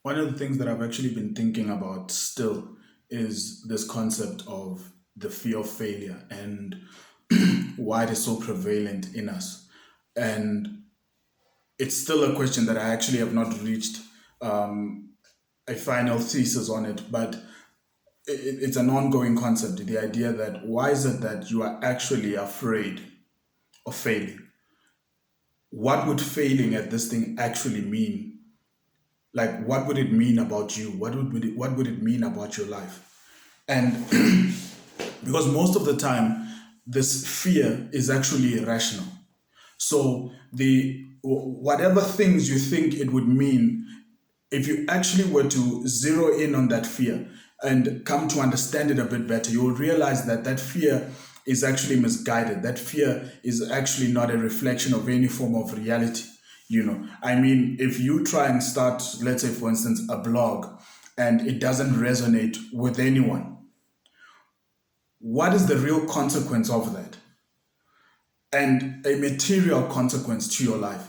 One of the things that I've actually been thinking about still is this concept of the fear of failure and why it is so prevalent in us. And it's still a question that I actually have not reached a final thesis on it, but it's an ongoing concept. The idea that why is it that you are actually afraid of failing? What would failing at this thing actually mean? Like, what would it mean about you? What would it mean about your life? And because most of the time this fear is actually irrational, so the whatever things you think it would mean, if you actually were to zero in on that fear and come to understand it a bit better, you will realize that that fear is actually misguided. That fear is actually not a reflection of any form of reality. I mean, if you try and start, let's say, for instance, a blog and it doesn't resonate with anyone, what is the real consequence of that? And a material consequence to your life?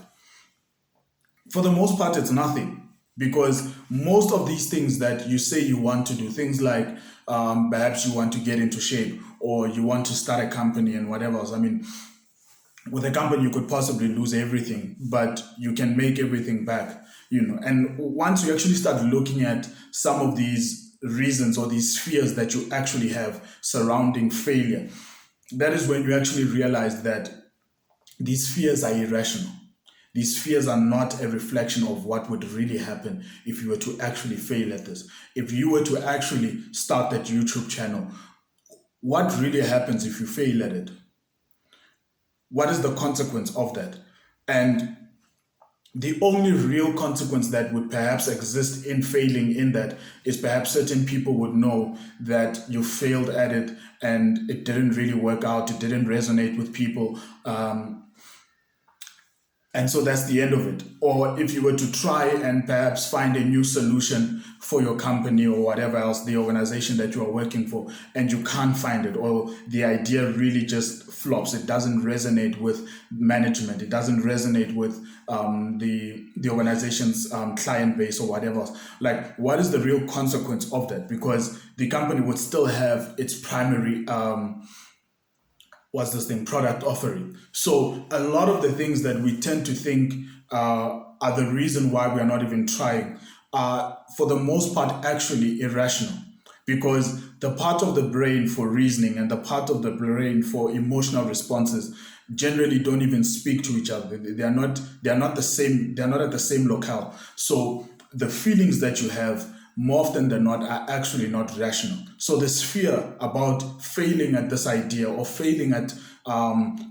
For the most part, it's nothing, because most of these things that you say you want to do, things like perhaps you want to get into shape or you want to start a company and whatever else. I mean, with a company, you could possibly lose everything, but you can make everything back. And once you actually start looking at some of these reasons or these fears that you actually have surrounding failure, that is when you actually realize that these fears are irrational. These fears are not a reflection of what would really happen if you were to actually fail at this. If you were to actually start that YouTube channel, what really happens if you fail at it? What is the consequence of that? And the only real consequence that would perhaps exist in failing in that is perhaps certain people would know that you failed at it and it didn't really work out, it didn't resonate with people. And so that's the end of it. Or if you were to try and perhaps find a new solution for your company or whatever else, the organization that you are working for, and you can't find it, or the idea really just flops, it doesn't resonate with management, it doesn't resonate with the organization's client base or whatever else. Like, what is the real consequence of that? Because the company would still have its primary what's this thing product offering. So a lot of the things that we tend to think are the reason why we are not even trying are for the most part actually irrational, because the part of the brain for reasoning and the part of the brain for emotional responses generally don't even speak to each other. They are not the same, they're not at the same locale. So the feelings that you have more often than not are actually not rational. So this fear about failing at this idea, or failing at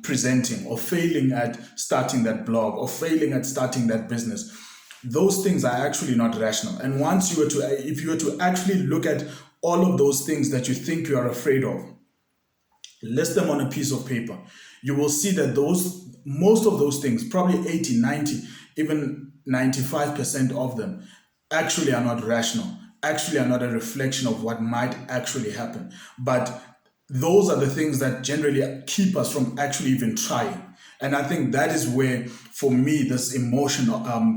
presenting, or failing at starting that blog, or failing at starting that business, those things are actually not rational. And if you were to actually look at all of those things that you think you are afraid of, list them on a piece of paper, you will see that most of those things, probably 80, 90, even 95% of them, actually are not rational, actually are not a reflection of what might actually happen. But those are the things that generally keep us from actually even trying. And I think that is where, for me, this emotion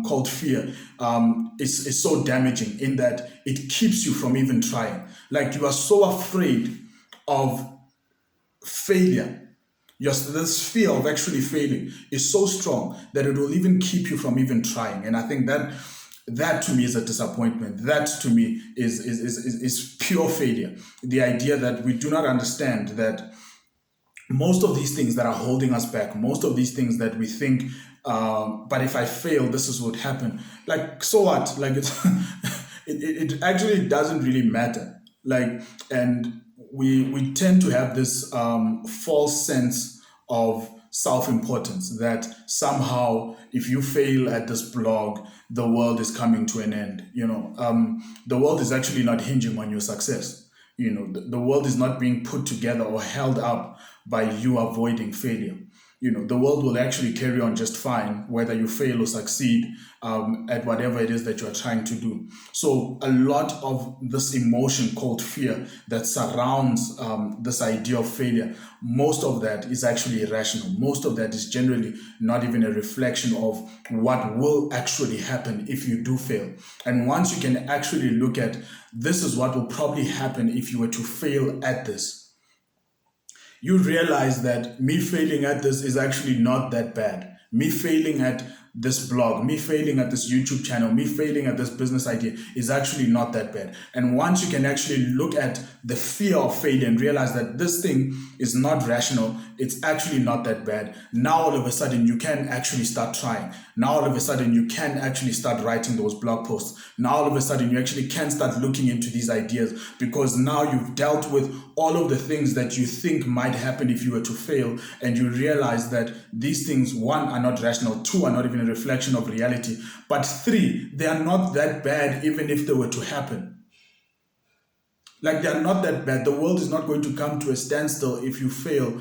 called fear is so damaging, in that it keeps you from even trying. Like, you are so afraid of failure. This fear of actually failing is so strong that it will even keep you from even trying. And I think that to me is a disappointment. That to me is pure failure. The idea that we do not understand that most of these things that are holding us back, most of these things that we think, but if I fail, this is what happen. Like, so what? Like, it actually doesn't really matter. Like, and we tend to have this false sense of self-importance, that somehow if you fail at this blog, the world is coming to an end. The world is actually not hinging on your success. The world is not being put together or held up by you avoiding failure. the world will actually carry on just fine, whether you fail or succeed at whatever it is that you're trying to do. So a lot of this emotion called fear that surrounds this idea of failure, most of that is actually irrational. Most of that is generally not even a reflection of what will actually happen if you do fail. And once you can actually look at, this is what will probably happen if you were to fail at this, you realize that me failing at this is actually not that bad. Me failing at this blog, me failing at this YouTube channel, me failing at this business idea is actually not that bad. And once you can actually look at the fear of failure and realize that this thing is not rational, it's actually not that bad, now all of a sudden you can actually start trying. Now all of a sudden you can actually start writing those blog posts. Now all of a sudden you actually can start looking into these ideas, because now you've dealt with all of the things that you think might happen if you were to fail, and you realize that these things, one, are not rational, two, are not even a reflection of reality, but three, they are not that bad even if they were to happen. Like, they are not that bad. The world is not going to come to a standstill if you fail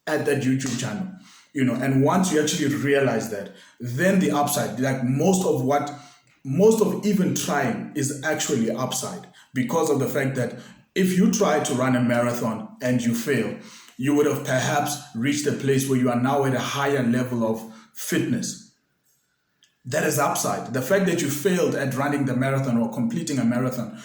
at that YouTube channel, and once you actually realize that, then the upside, like most of even trying is actually upside, because of the fact that if you try to run a marathon and you fail, you would have perhaps reached a place where you are now at a higher level of fitness. That is upside. The fact that you failed at running the marathon or completing a marathon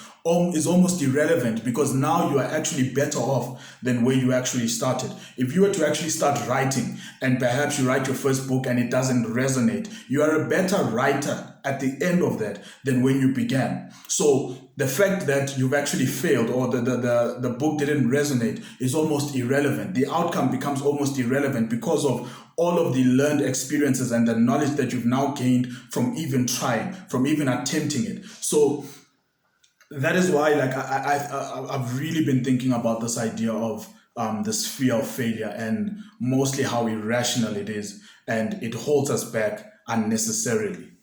is almost irrelevant, because now you are actually better off than where you actually started. If you were to actually start writing and perhaps you write your first book and it doesn't resonate, you are a better writer at the end of that than when you began. So the fact that you've actually failed or the book didn't resonate is almost irrelevant. The outcome becomes almost irrelevant because of all of the learned experiences and the knowledge that you've now gained from even trying, from even attempting it. So that is why, like, I've really been thinking about this idea of this fear of failure, and mostly how irrational it is, and it holds us back unnecessarily.